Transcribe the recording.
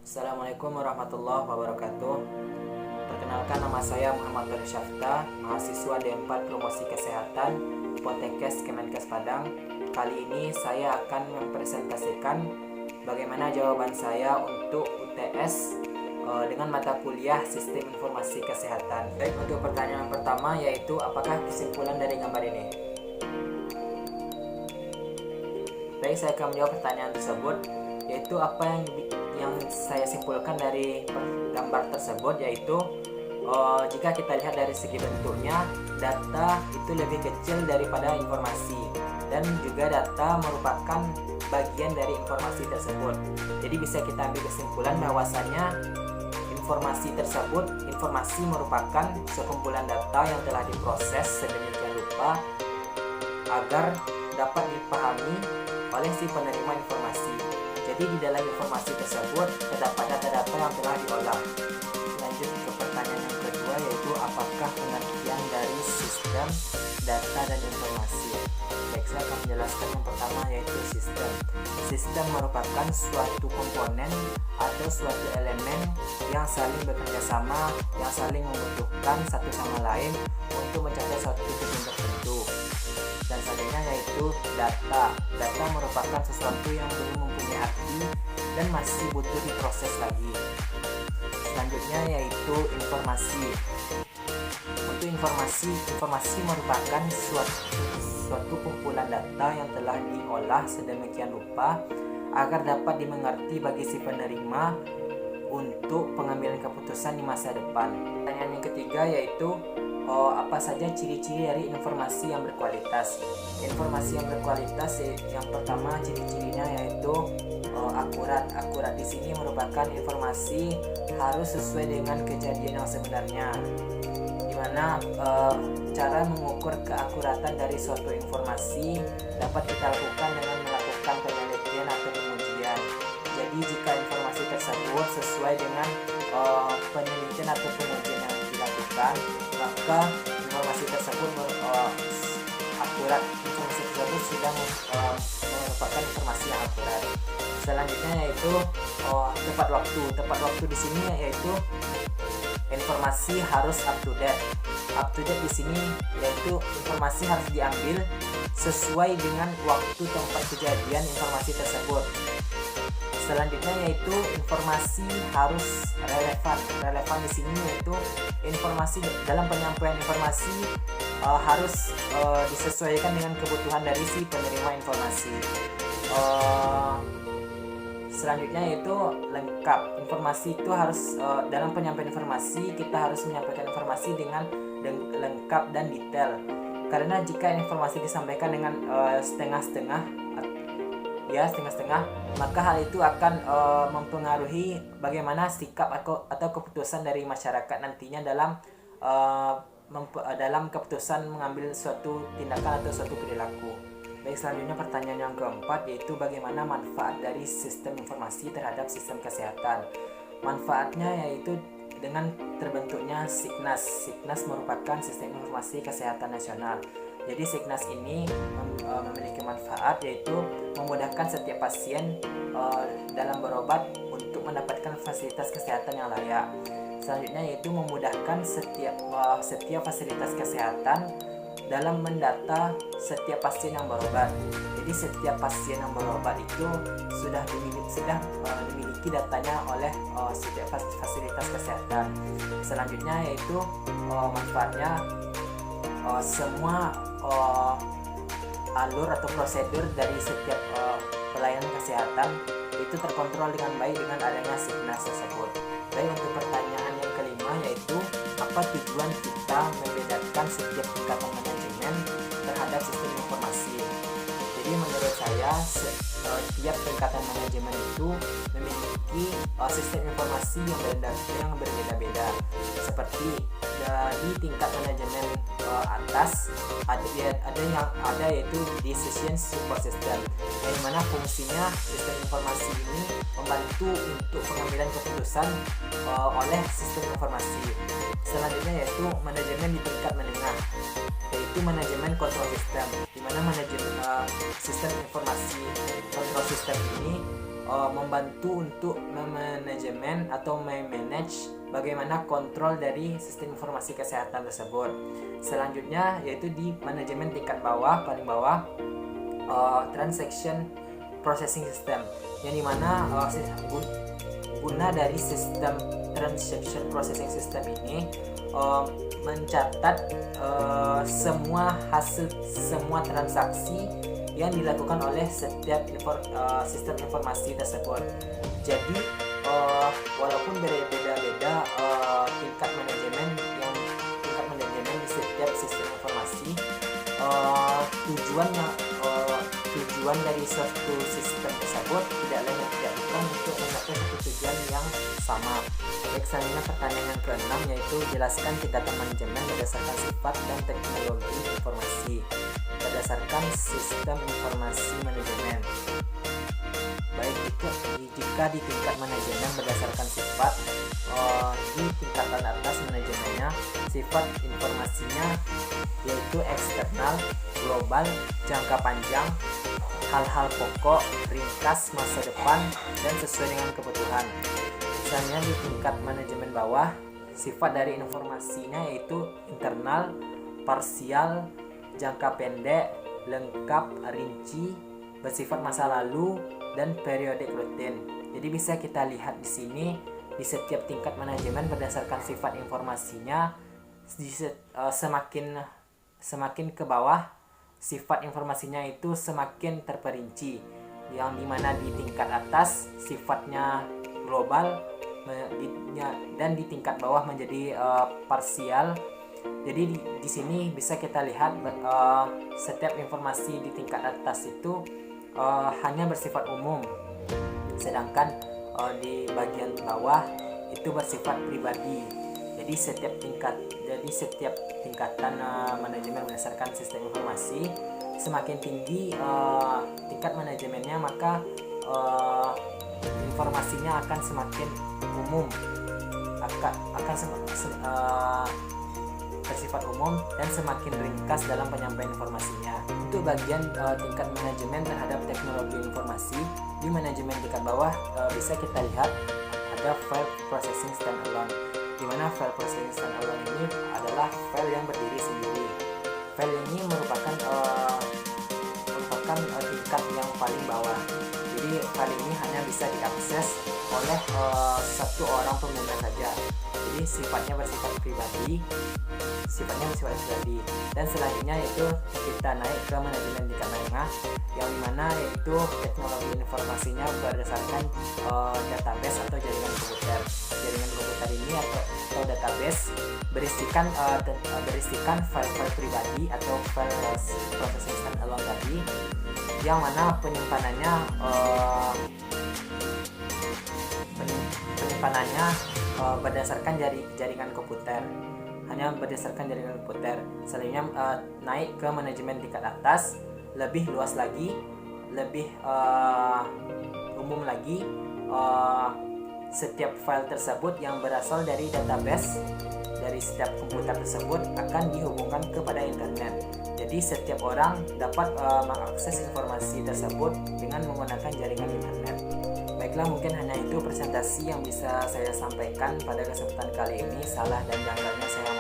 Assalamualaikum warahmatullahi wabarakatuh. Perkenalkan, nama saya Muhammad Nur Syafta, mahasiswa D4 Promosi Kesehatan Poltekkes Kemenkes Padang. Kali ini saya akan mempresentasikan bagaimana jawaban saya untuk UTS dengan mata kuliah Sistem Informasi Kesehatan. Baik, untuk pertanyaan pertama yaitu apakah kesimpulan dari gambar ini? Baik, saya akan menjawab pertanyaan tersebut, yaitu apa yang saya simpulkan dari gambar tersebut, yaitu jika kita lihat dari segi bentuknya, data itu lebih kecil daripada informasi, dan juga data merupakan bagian dari informasi tersebut. Jadi bisa kita ambil kesimpulan bahwasanya informasi merupakan sekumpulan data yang telah diproses sedemikian rupa agar dapat dipahami oleh si penerima informasi. Jadi di dalam informasi tersebut terdapat data-data yang telah diolah. Lanjut ke pertanyaan yang kedua, yaitu apakah pengertian dari sistem, data, dan informasi. Baik, saya akan menjelaskan yang pertama, yaitu sistem. Sistem merupakan suatu komponen atau suatu elemen yang saling bekerja sama, yang saling membutuhkan satu sama lain untuk mencapai suatu tujuan tertentu. Dan selanjutnya yaitu data. Data merupakan sesuatu yang belum mempunyai arti dan masih butuh diproses lagi. Selanjutnya yaitu informasi. Untuk informasi merupakan suatu kumpulan data yang telah diolah sedemikian rupa agar dapat dimengerti bagi si penerima untuk pengambilan keputusan di masa depan. Pertanyaan yang ketiga yaitu apa saja ciri-ciri dari informasi yang berkualitas. Informasi yang berkualitas, yang pertama ciri-cirinya yaitu akurat. Akurat di sini merupakan informasi harus sesuai dengan kejadian yang sebenarnya, dimana cara mengukur keakuratan dari suatu informasi dapat kita lakukan dengan melakukan penelitian atau pengujian. Jadi jika informasi tersebut sesuai dengan penelitian atau pengujian yang dilakukan, maka informasi tersebut akurat. Informasi tersebut sudah merupakan informasi yang akurat. Selanjutnya yaitu tepat waktu. Tepat waktu di sini yaitu informasi harus up to date. Up to date di sini yaitu informasi harus diambil sesuai dengan waktu tempat kejadian informasi tersebut. Selanjutnya yaitu informasi harus relevan. Relevan di sini yaitu informasi dalam penyampaian informasi harus disesuaikan dengan kebutuhan dari si penerima informasi. Selanjutnya yaitu lengkap. Informasi itu harus dalam penyampaian informasi kita harus menyampaikan informasi dengan lengkap dan detail. Karena jika informasi disampaikan dengan setengah-setengah, maka hal itu akan mempengaruhi bagaimana sikap atau keputusan dari masyarakat nantinya dalam keputusan mengambil suatu tindakan atau suatu perilaku. Baik, selanjutnya pertanyaan yang keempat yaitu bagaimana manfaat dari sistem informasi terhadap sistem kesehatan. Manfaatnya yaitu dengan terbentuknya Signas. Signas merupakan sistem informasi kesehatan nasional. Jadi Signas ini memiliki manfaat yaitu memudahkan setiap pasien dalam berobat untuk mendapatkan fasilitas kesehatan yang layak. Selanjutnya yaitu memudahkan setiap fasilitas kesehatan dalam mendata setiap pasien yang berobat. Jadi setiap pasien yang berobat itu sudah dimiliki datanya oleh setiap fasilitas kesehatan. Selanjutnya yaitu manfaatnya semua alur atau prosedur dari setiap pelayanan kesehatan itu terkontrol dengan baik dengan adanya Signas tersebut. Baik, untuk pertanyaan yang kelima yaitu apa tujuan kita membedakan setiap tingkatan manajemen terhadap sistem informasi. Jadi menurut saya setiap tingkatan manajemen itu memiliki sistem informasi yang berbeda-beda. Seperti di tingkat manajemen atas ada yaitu decision support system, yang mana fungsinya sistem informasi ini membantu untuk pengambilan keputusan oleh sistem informasi. Selanjutnya yaitu manajemen di tingkat menengah, yaitu manajemen control system, di mana manajemen sistem informasi sistem ini membantu untuk memanajemen atau manage bagaimana kontrol dari sistem informasi kesehatan tersebut. Selanjutnya yaitu di manajemen tingkat bawah, paling bawah, transaction processing system, yang dimana guna dari sistem transaction processing system ini mencatat semua transaksi yang dilakukan oleh setiap sistem informasi tersebut. Jadi walaupun berbeda-beda tingkat manajemen di setiap sistem informasi, tujuan dari suatu sistem tersebut tidak lain dan tidak bukan untuk mencapai satu tujuan yang sama. Baik, selanjutnya pertanyaan yang ke-6 yaitu jelaskan tingkatan manajemen berdasarkan sifat dan teknologi informasi berdasarkan sistem informasi manajemen. Baik, jika di tingkat manajemen berdasarkan sifat, di tingkatan atas manajemennya sifat informasinya yaitu eksternal, global, jangka panjang, hal-hal pokok, ringkas, masa depan, dan sesuai dengan kebutuhan. Misalnya di tingkat manajemen bawah, sifat dari informasinya yaitu internal, parsial, jangka pendek, lengkap, rinci, bersifat masa lalu, dan periodik rutin. Jadi bisa kita lihat di sini di setiap tingkat manajemen berdasarkan sifat informasinya, semakin ke bawah sifat informasinya itu semakin terperinci, yang dimana di tingkat atas sifatnya global dan di tingkat bawah menjadi parsial. Jadi di sini bisa kita lihat setiap informasi di tingkat atas itu hanya bersifat umum, sedangkan di bagian bawah itu bersifat pribadi. Jadi setiap tingkatan manajemen berdasarkan sistem informasi, semakin tinggi tingkat manajemennya, maka informasinya akan semakin umum, akan bersifat umum dan semakin ringkas dalam penyampaian informasinya. Untuk bagian tingkat manajemen terhadap teknologi informasi, di manajemen tingkat bawah bisa kita lihat ada file processing standalone, di mana file processing standalone ini adalah file yang berdiri sendiri. File ini merupakan tingkat yang paling bawah. Jadi file ini hanya bisa diakses oleh satu orang pengguna saja. Jadi sifatnya bersifat pribadi. Dan selanjutnya yaitu kita naik ke manajemen tingkat menengah, yang dimana yaitu teknologi informasinya berdasarkan database atau jaringan komputer. Jaringan komputer ini atau database berisikan file-file pribadi atau file processing standalone tadi, yang mana penyimpanannya berdasarkan jaringan komputer, hanya berdasarkan jaringan komputer. Selanjutnya naik ke manajemen tingkat atas, lebih luas lagi, lebih umum lagi. Setiap file tersebut yang berasal dari database dari setiap komputer tersebut akan dihubungkan kepada internet. Jadi setiap orang dapat mengakses informasi tersebut dengan menggunakan jaringan internet. Baiklah, mungkin hanya itu presentasi yang bisa saya sampaikan pada kesempatan kali ini. Salah dan janggalnya saya